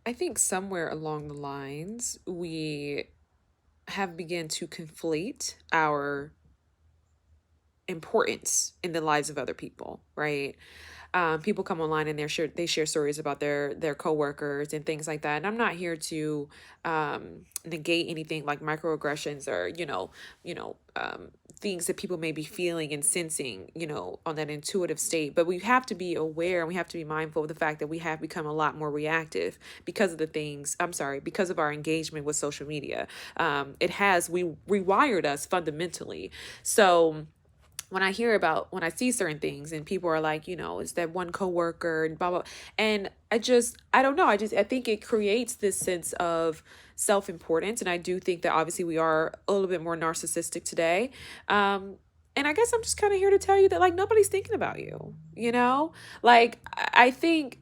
I think somewhere along the lines, we have begun to conflate our importance in the lives of other people, right? People come online and they share stories about their coworkers and things like that. And I'm not here to negate anything like microaggressions or things that people may be feeling and sensing, on that intuitive state. But we have to be aware and we have to be mindful of the fact that we have become a lot more reactive because of the things. I'm sorry, because of our engagement with social media. We rewired us fundamentally. So when I see certain things and people are like, it's that one coworker and blah blah, and I don't know, I think it creates this sense of self-importance, and I do think that obviously we are a little bit more narcissistic today. And I guess I'm just kind of here to tell you that like nobody's thinking about you, like I think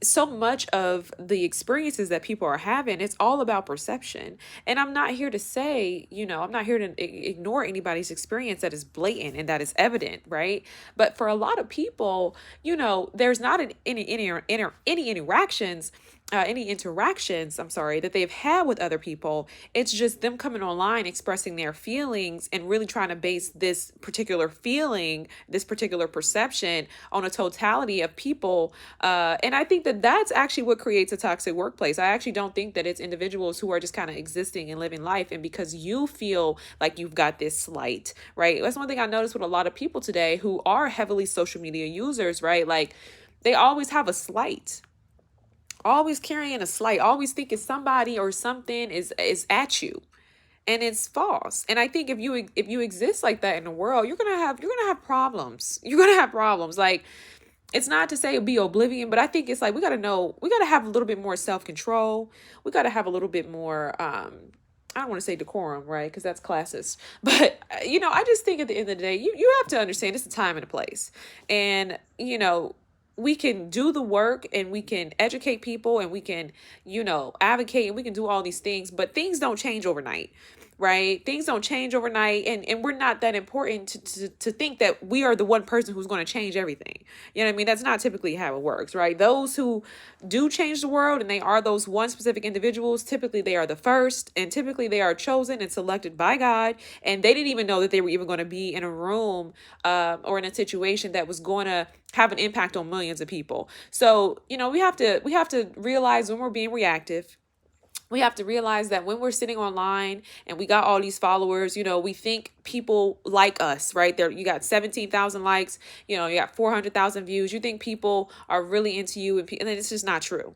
so much of the experiences that people are having, it's all about perception. And I'm not here to say, I'm not here to ignore anybody's experience that is blatant and that is evident, right? But for a lot of people, there's not any interactions, I'm sorry, that they've had with other people. It's just them coming online, expressing their feelings and really trying to base this particular feeling, this particular perception on a totality of people. And I think that that's actually what creates a toxic workplace. I actually don't think that it's individuals who are just kind of existing and living life. And because you feel like you've got this slight, right? That's one thing I noticed with a lot of people today who are heavily social media users, right? Like they always have a slight, always carrying a slight, always thinking somebody or something is at you, and it's false. And I think if you exist like that in the world, you're gonna have problems. You're gonna have problems. Like, it's not to say be oblivion, but I think it's like we gotta have a little bit more self-control. We gotta have a little bit more I don't want to say decorum, right? Because that's classist. But, I just think at the end of the day, you have to understand it's a time and a place. And, we can do the work and we can educate people and we can, advocate and we can do all these things, but things don't change overnight, right? Things don't change overnight. And we're not that important to think that we are the one person who's going to change everything. You know what I mean? That's not typically how it works, right? Those who do change the world and they are those one specific individuals, typically they are the first and typically they are chosen and selected by God. And they didn't even know that they were even going to be in a room or in a situation that was going to have an impact on millions of people. So, we have to realize when we're being reactive. We have to realize that when we're sitting online and we got all these followers, we think people like us, right? There, you got 17,000 likes, you got 400,000 views. You think people are really into you, and it's just not true.